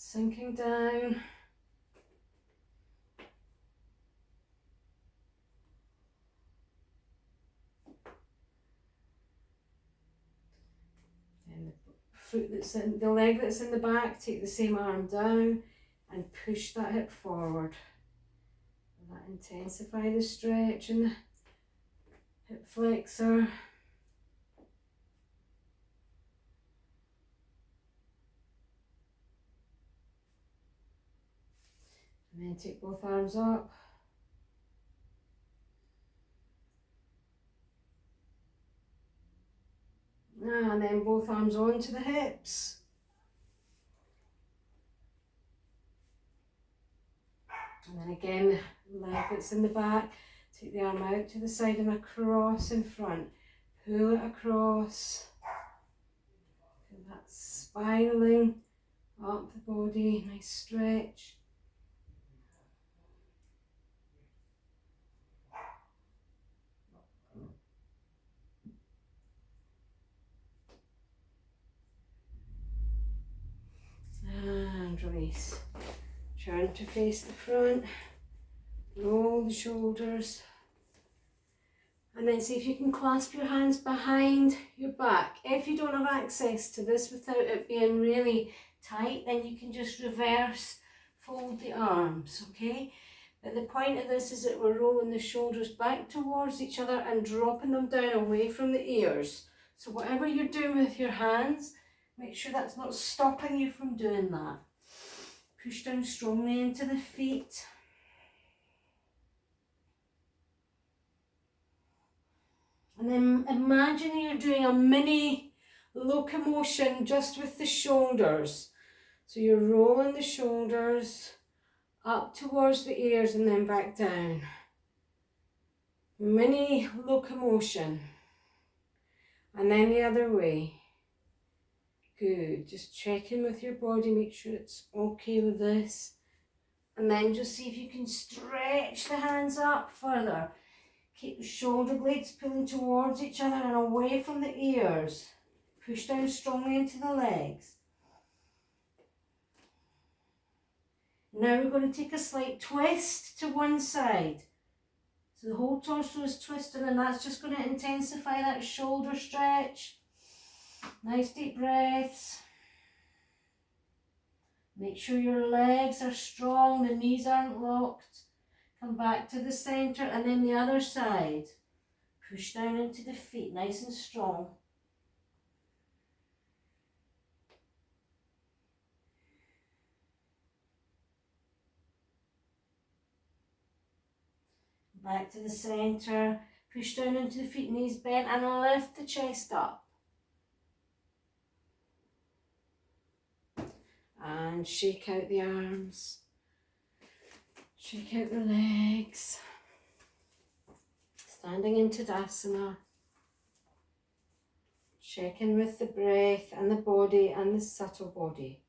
sinking down. And the leg that's in the back, take the same arm down and push that hip forward. And that intensify the stretch in the hip flexor. And then take both arms up. And then both arms onto the hips. And then again, the leg that's in the back, take the arm out to the side and across in front. Pull it across. Feel that spiraling up the body, nice stretch. And release. Turn to face the front. Roll the shoulders. And then see if you can clasp your hands behind your back. If you don't have access to this without it being really tight, then you can just reverse fold the arms, okay? But the point of this is that we're rolling the shoulders back towards each other and dropping them down away from the ears. So whatever you're doing with your hands, make sure that's not stopping you from doing that. Push down strongly into the feet. And then imagine you're doing a mini locomotion just with the shoulders. So you're rolling the shoulders up towards the ears and then back down. Mini locomotion. And then the other way. Good. Just check in with your body, make sure it's okay with this. And then just see if you can stretch the hands up further. Keep the shoulder blades pulling towards each other and away from the ears. Push down strongly into the legs. Now we're going to take a slight twist to one side. So the whole torso is twisted, and that's just going to intensify that shoulder stretch. Nice deep breaths. Make sure your legs are strong, the knees aren't locked. Come back to the center and then the other side. Push down into the feet, nice and strong. Back to the center. Push down into the feet, knees bent, and lift the chest up. And shake out the arms. Shake out the legs. Standing in Tadasana. Check in with the breath and the body and the subtle body.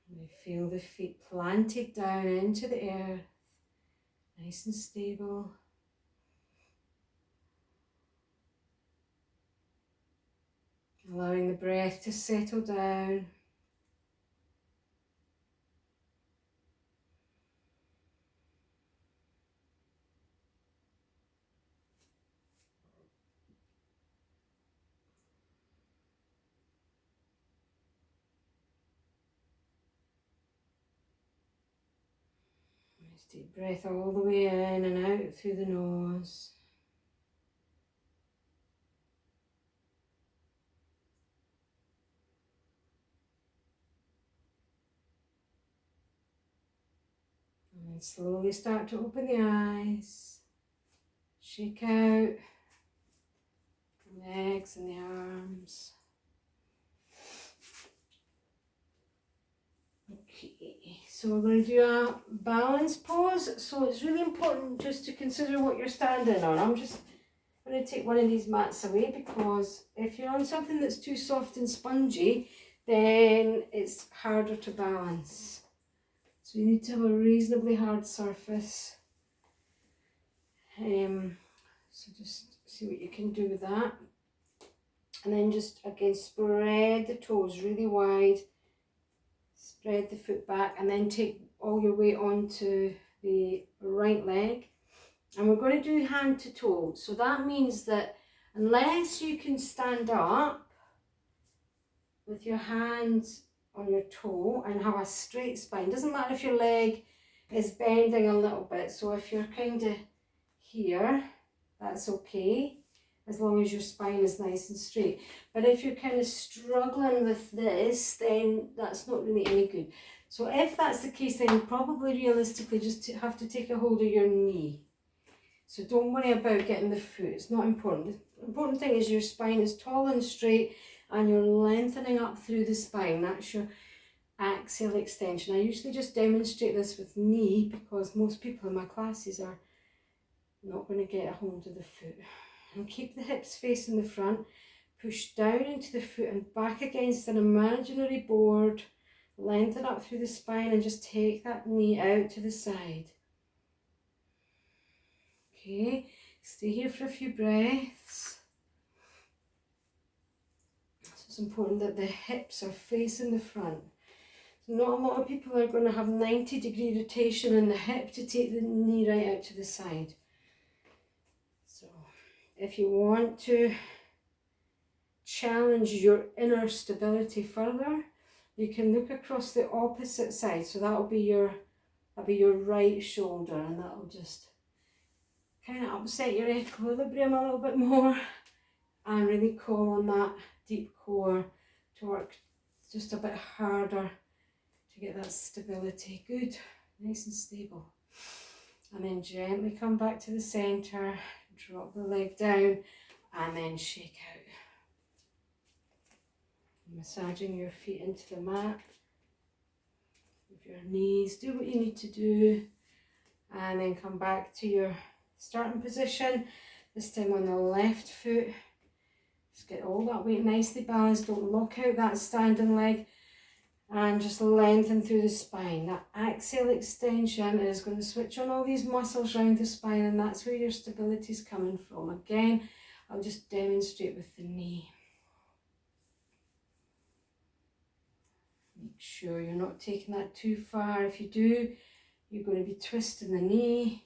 You feel the feet planted down into the earth, nice and stable. Allowing the breath to settle down. Nice deep breath all the way in and out through the nose. And slowly start to open the eyes. Shake out the legs and the arms. Okay, so we're going to do a balance pose. So it's really important just to consider what you're standing on. I'm just going to take one of these mats away because if you're on something that's too soft and spongy, then it's harder to balance. So you need to have a reasonably hard surface. So just see what you can do with that. And then just again spread the toes really wide. Spread the foot back and then take all your weight onto the right leg. And we're going to do hand to toe. So that means that unless you can stand up with your hands on your toe and have a straight spine, doesn't matter if your leg is bending a little bit. So if you're kind of here, that's okay, as long as your spine is nice and straight. But if you're kind of struggling with this, then that's not really any good. So if that's the case, then you probably realistically just have to take a hold of your knee. So don't worry about getting the foot, it's not important. The important thing is your spine is tall and straight and you're lengthening up through the spine. That's your axial extension. I usually just demonstrate this with knee because most people in my classes are not going to get a hold of the foot. And keep the hips facing the front, push down into the foot and back against an imaginary board, lengthen up through the spine and just take that knee out to the side. Okay, stay here for a few breaths. So it's important that the hips are facing the front. So not a lot of people are going to have 90-degree rotation in the hip to take the knee right out to the side. So if you want to challenge your inner stability further, you can look across the opposite side. So that'll be your right shoulder, and that'll just kind of upset your equilibrium a little bit more and really call on that deep core to work just a bit harder to get that stability. Good, nice and stable. And then gently come back to the center, drop the leg down and then shake out. Massaging your feet into the mat with your knees, do what you need to do, and then come back to your starting position, this time on the left foot. Just get all that weight nicely balanced, don't lock out that standing leg, and just lengthen through the spine. That axial extension is going to switch on all these muscles around the spine, and that's where your stability is coming from. Again, I'll just demonstrate with the knee. Make sure you're not taking that too far. If you do, you're going to be twisting the knee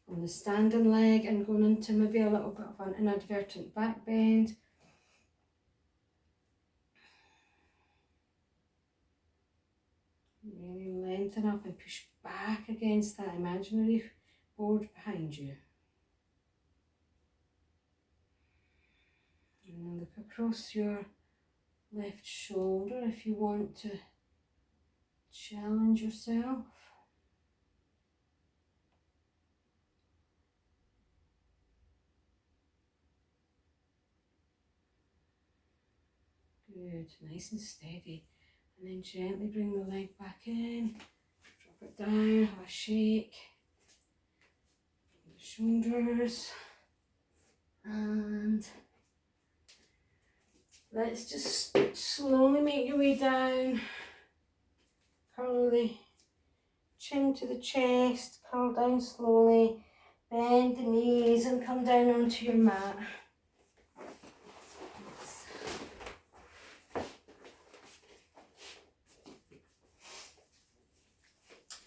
on the standing leg and going into maybe a little bit of an inadvertent back bend. Really lengthen up and push back against that imaginary board behind you. And then look across your left shoulder if you want to challenge yourself. Good, nice and steady. And then gently bring the leg back in, drop it down, have a shake. The shoulders. And let's just slowly make your way down. Curl the chin to the chest, curl down slowly, bend the knees and come down onto your mat.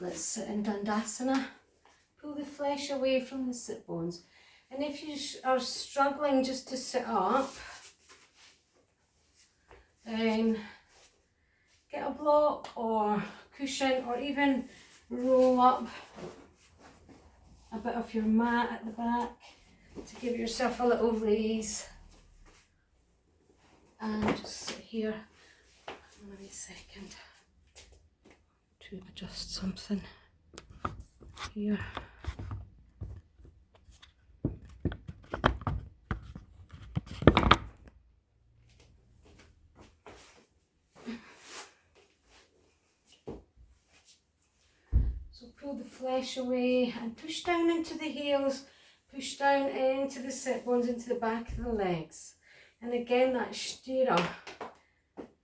Let's sit in Dandasana. Pull the flesh away from the sit bones. And if you are struggling just to sit up, then get a block or cushion, or even roll up a bit of your mat at the back to give yourself a little raise. And just sit here. Give me a second to adjust something here. So pull the flesh away and push down into the heels, push down into the sit bones, into the back of the legs. And again, that stirrer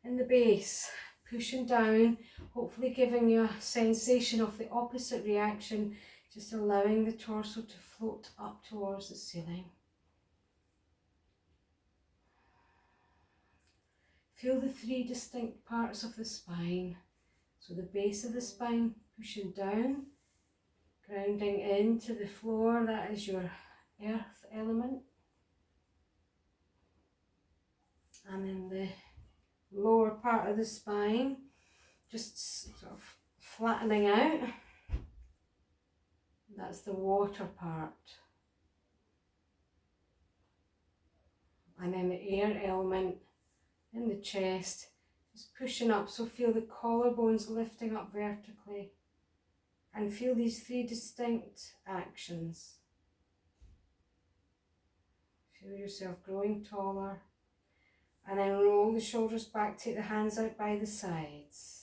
in the base, pushing down, hopefully giving you a sensation of the opposite reaction, just allowing the torso to float up towards the ceiling. Feel the 3 distinct parts of the spine. So the base of the spine pushing down, grounding into the floor, that is your earth element. And then the lower part of the spine, just sort of flattening out. That's the water part. And then the air element in the chest, just pushing up. So feel the collarbones lifting up vertically. And feel these 3 distinct actions. Feel yourself growing taller. And then roll the shoulders back, take the hands out by the sides.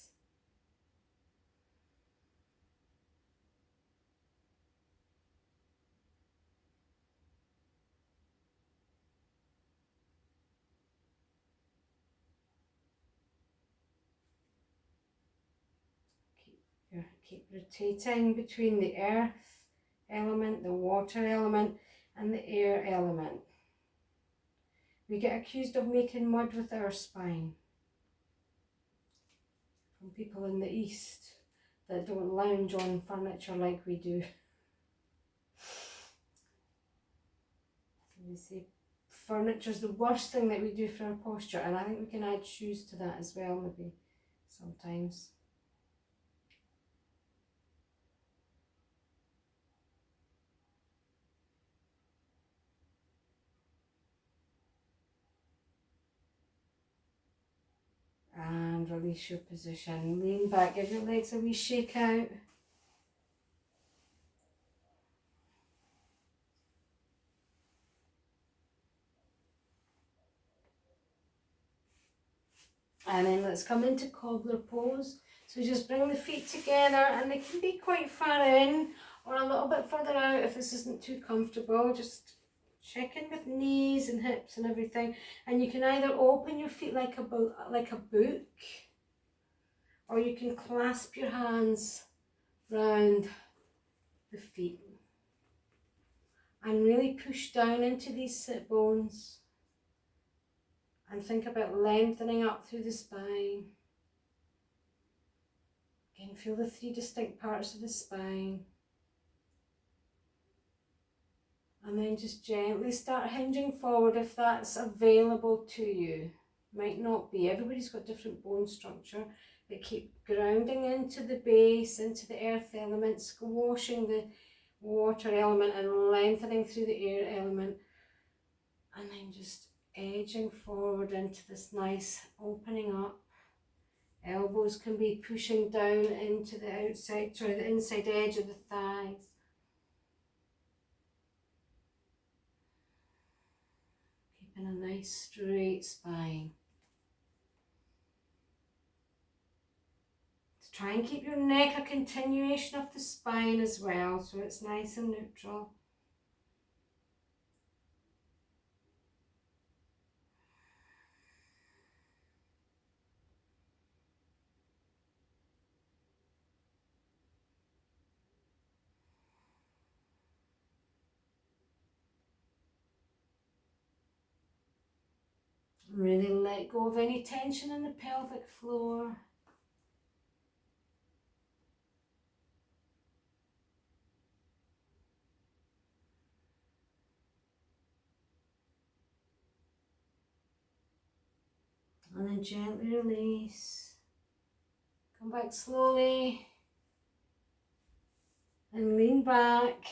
Keep rotating between the earth element, the water element, and the air element. We get accused of making mud with our spine from people in the East that don't lounge on furniture like we do. We say furniture's the worst thing that we do for our posture, and I think we can add shoes to that as well, maybe sometimes. And release your position. Lean back, give your legs a wee shake out. And then let's come into cobbler pose. So just bring the feet together, and they can be quite far in or a little bit further out if this isn't too comfortable. Just check in with knees and hips and everything. And you can either open your feet like a book, or you can clasp your hands round the feet and really push down into these sit bones and think about lengthening up through the spine. Again, feel the 3 distinct parts of the spine. And then just gently start hinging forward if that's available to you. Might not be, everybody's got different bone structure, but keep grounding into the base, into the earth element, squashing the water element and lengthening through the air element. And then just edging forward into this nice opening up. Elbows can be pushing down into the inside edge of the thighs. Keeping a nice straight spine. So try and keep your neck a continuation of the spine as well, so it's nice and neutral. Really let go of any tension in the pelvic floor. And then gently release. Come back slowly. And lean back.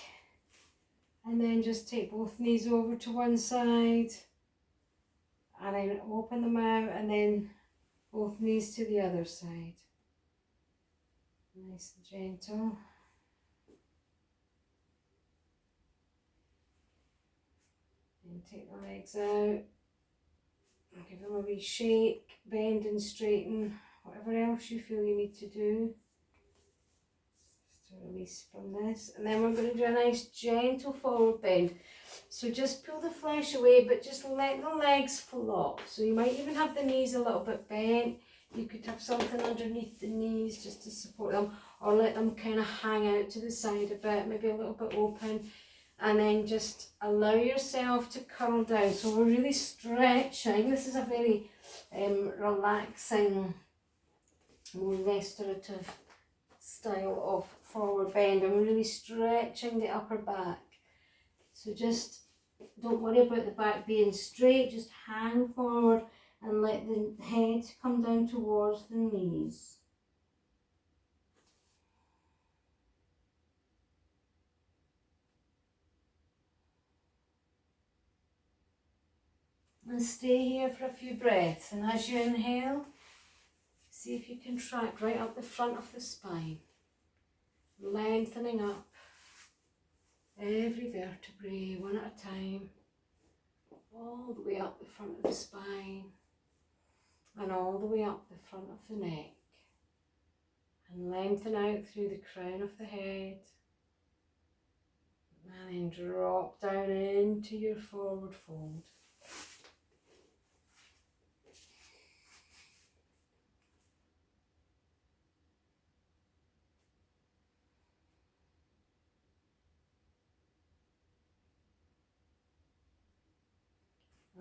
And then just take both knees over to one side. And then open them out, and then both knees to the other side. Nice and gentle. And take the legs out. Give them a wee shake, bend and straighten, whatever else you feel you need to do. Just to release from this. And then we're going to do a nice gentle forward bend. So just pull the flesh away, but just let the legs flop. So you might even have the knees a little bit bent. You could have something underneath the knees just to support them, or let them kind of hang out to the side a bit, maybe a little bit open, and then just allow yourself to curl down. So we're really stretching. This is a very relaxing, more restorative style of forward bend, and we're really stretching the upper back. So just don't worry about the back being straight, just hang forward and let the head come down towards the knees. And stay here for a few breaths, and as you inhale, see if you can track right up the front of the spine, lengthening up every vertebrae one at a time, all the way up the front of the spine and all the way up the front of the neck, and lengthen out through the crown of the head, and then drop down into your forward fold.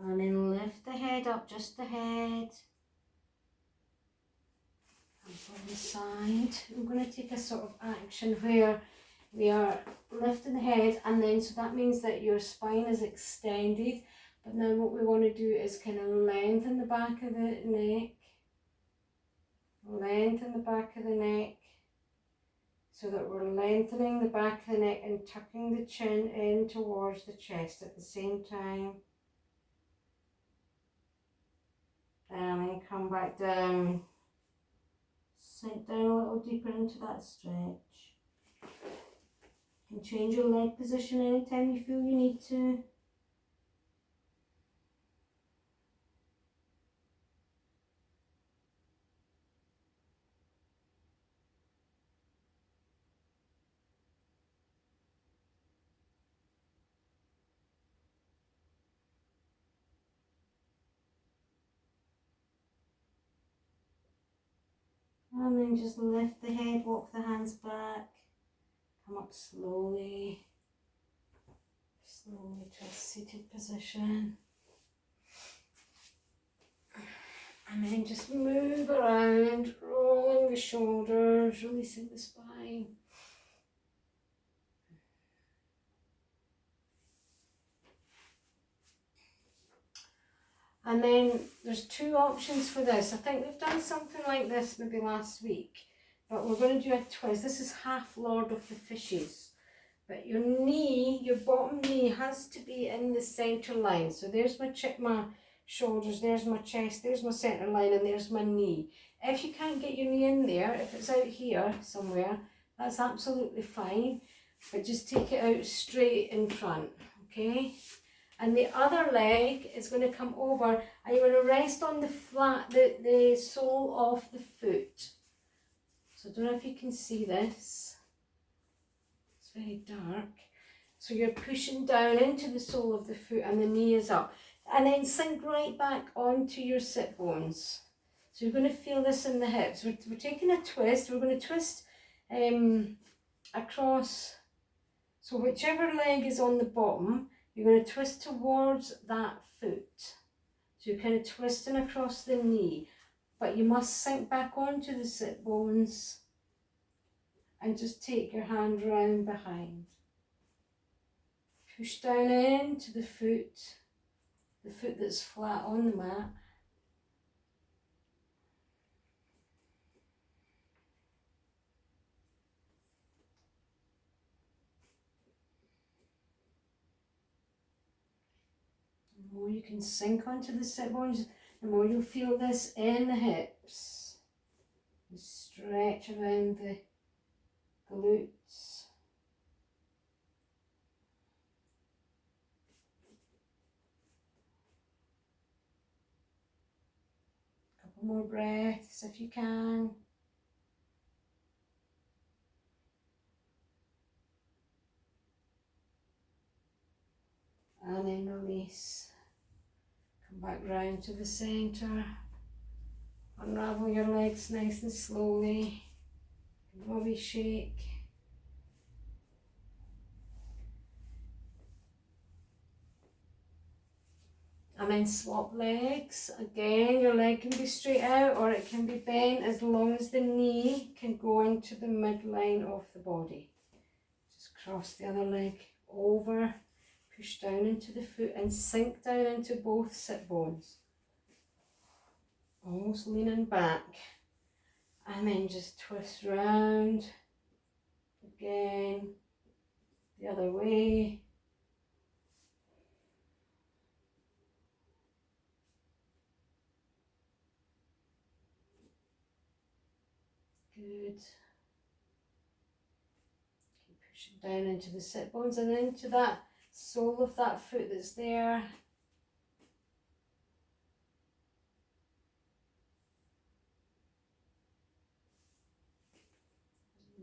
And then lift the head up, just the head. And from the side, I'm going to take a sort of action where we are lifting the head, and then so that means that your spine is extended. But now what we want to do is kind of lengthen the back of the neck. Lengthen the back of the neck, so that we're lengthening the back of the neck and tucking the chin in towards the chest at the same time. And then come back down. Sink down a little deeper into that stretch. You can change your leg position anytime you feel you need to. And then just lift the head, walk the hands back, come up slowly to a seated position. And then just move around, rolling the shoulders, releasing the spine. And then there's two options for this. I think we've done something like this maybe last week, but we're going to do a twist. This is half Lord of the Fishes. But your knee, your bottom knee has to be in the centre line. So there's my shoulders, there's my chest, there's my centre line, and there's my knee. If you can't get your knee in there, if it's out here somewhere, that's absolutely fine. But just take it out straight in front, okay? And the other leg is going to come over, and you're going to rest on the the sole of the foot. So I don't know if you can see this. It's very dark. So you're pushing down into the sole of the foot, and the knee is up. And then sink right back onto your sit bones. So you're going to feel this in the hips. We're taking a twist. We're going to twist across. So whichever leg is on the bottom, you're going to twist towards that foot. So you're kind of twisting across the knee, but you must sink back onto the sit bones and just take your hand round behind. Push down into the foot that's flat on the mat. The more you can sink onto the sit bones, the more you'll feel this in the hips. You stretch around the glutes. Couple more breaths if you can. And then release. Come back round to the centre. Unravel your legs nice and slowly. Maybe shake. And then swap legs. Again, your leg can be straight out or it can be bent as long as the knee can go into the midline of the body. Just cross the other leg over, push down into the foot and sink down into both sit bones. Almost leaning back. And then just twist round. Again, the other way. Good. Keep pushing down into the sit bones and into that sole of that foot that's there.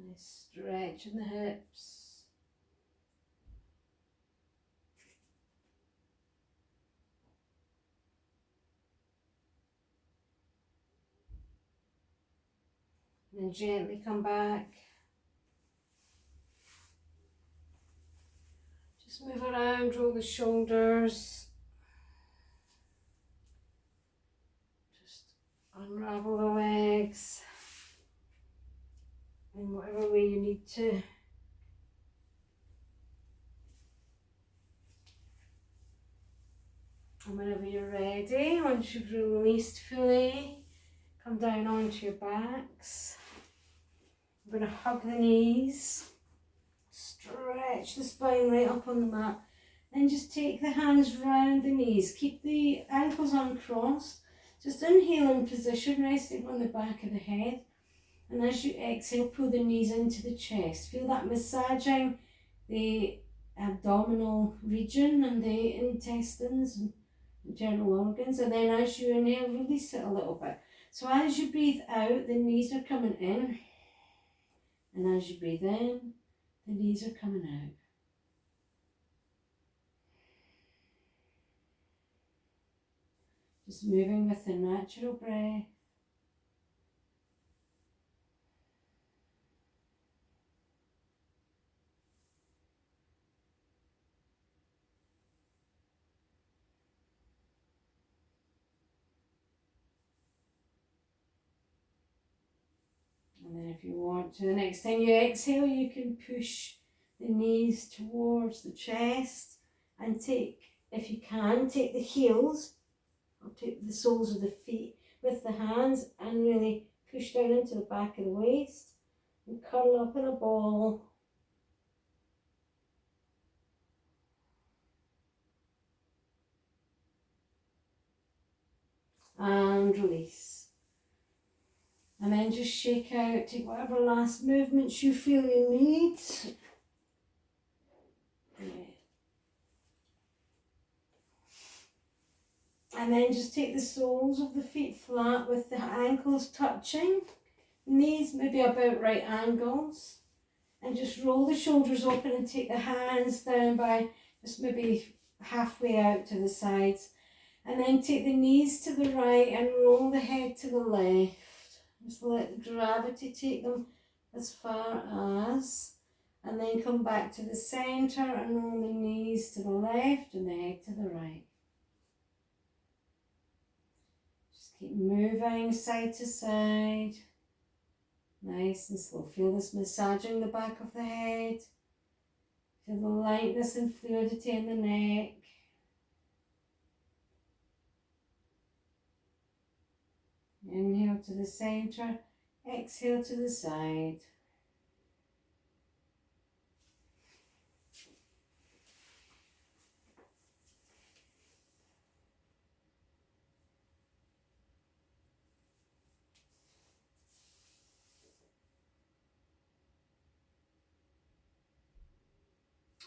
Nice stretch in the hips. And then gently come back. Just move around, roll the shoulders. Just unravel the legs in whatever way you need to. And whenever you're ready, once you've released fully, come down onto your backs. We're going to hug the knees, stretch the spine right up on the mat, and just take the hands round the knees. Keep the ankles uncrossed. Just inhale in position, resting on the back of the head. And as you exhale, pull the knees into the chest. Feel that massaging the abdominal region and the intestines and internal organs. And then as you inhale, release it a little bit. So as you breathe out, the knees are coming in. And as you breathe in, the knees are coming out. Just moving with the natural breath. And then if you want to, the next time you exhale, you can push the knees towards the chest and take, if you can, take the heels or take the soles of the feet with the hands and really push down into the back of the waist and curl up in a ball. And release. And then just shake out, take whatever last movements you feel you need. And then just take the soles of the feet flat with the ankles touching. Knees maybe about right angles. And just roll the shoulders open and take the hands down by just maybe halfway out to the sides. And then take the knees to the right and roll the head to the left. Just let gravity take them as far as, and then come back to the centre and roll the knees to the left and the head to the right. Just keep moving side to side, nice and slow. Feel this massaging the back of the head. Feel the lightness and fluidity in the neck. Inhale to the centre, exhale to the side.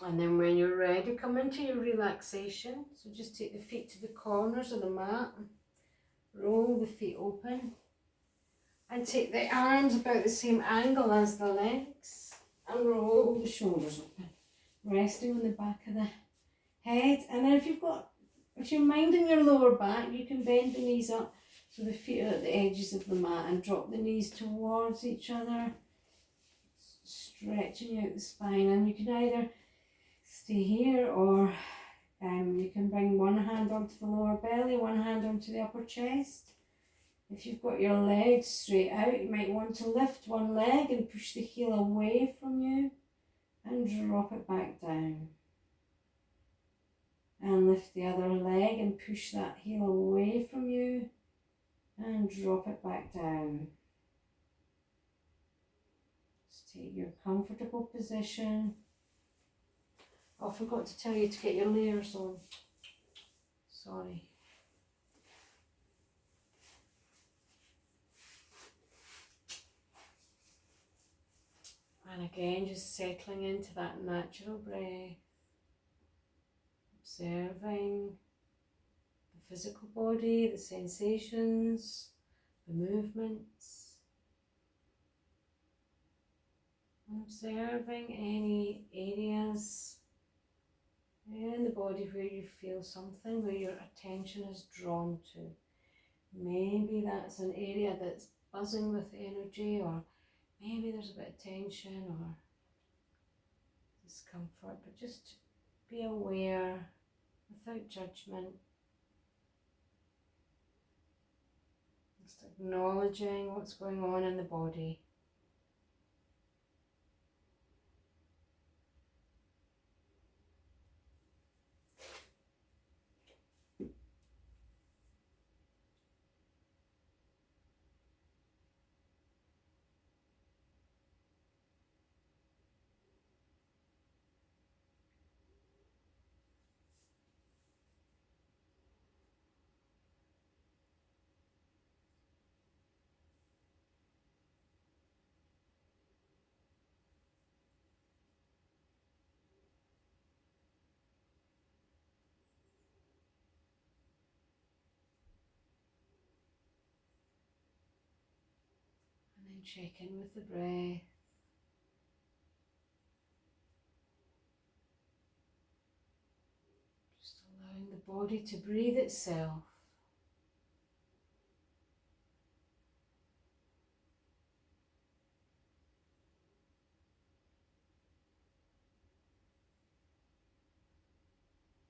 And then when you're ready, come into your relaxation. So just take the feet to the corners of the mat. Roll the feet open and take the arms about the same angle as the legs and roll the shoulders open, resting on the back of the head. And then if you're minding your lower back, you can bend the knees up So the feet are at the edges of the mat, and drop the knees towards each other, stretching out the spine. And you can either stay here, or you can bring one hand onto the lower belly, one hand onto the upper chest. If you've got your legs straight out, you might want to lift one leg and push the heel away from you and drop it back down. And lift the other leg and push that heel away from you and drop it back down. Just take your comfortable position. Oh, I forgot to tell you to get your layers on. Sorry. And again, just settling into that natural breath. Observing the physical body, the sensations, the movements. Observing any areas in the body where you feel something, where your attention is drawn to. Maybe that's an area that's buzzing with energy, or maybe there's a bit of tension or discomfort, but just be aware without judgment. Just acknowledging what's going on in the body. And check in with the breath. Just allowing the body to breathe itself.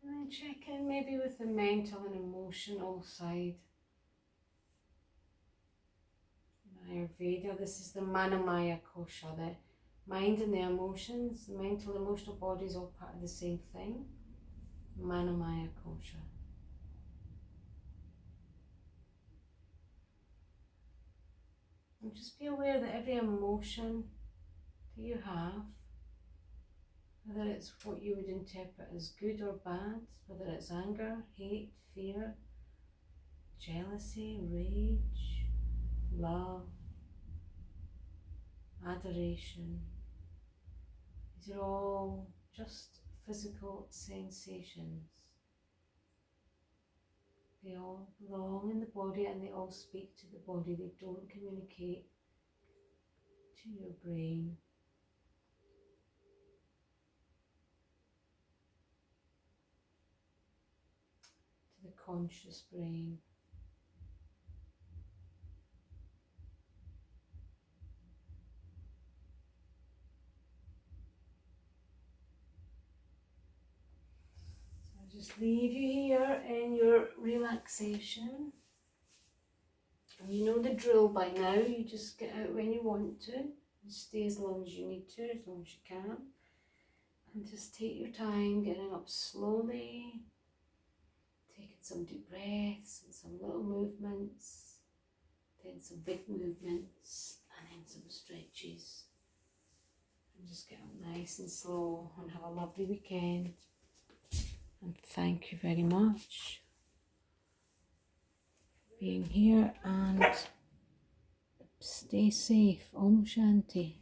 And then check in maybe with the mental and emotional side. Ayurveda, this is the Manamaya kosha, the mind and the emotions, the mental emotional body is all part of the same thing. Manamaya kosha. And just be aware that every emotion that you have, whether it's what you would interpret as good or bad, whether it's anger, hate, fear, jealousy, rage, love, adoration, these are all just physical sensations. They all belong in the body and they all speak to the body. They don't communicate to your brain. To the conscious brain. Just leave you here in your relaxation. And you know the drill by now. You just get out when you want to. And stay as long as you need to, as long as you can. And just take your time getting up slowly. Taking some deep breaths and some little movements. Then some big movements. And then some stretches. And just get up nice and slow and have a lovely weekend. And thank you very much for being here, and stay safe. Om Shanti.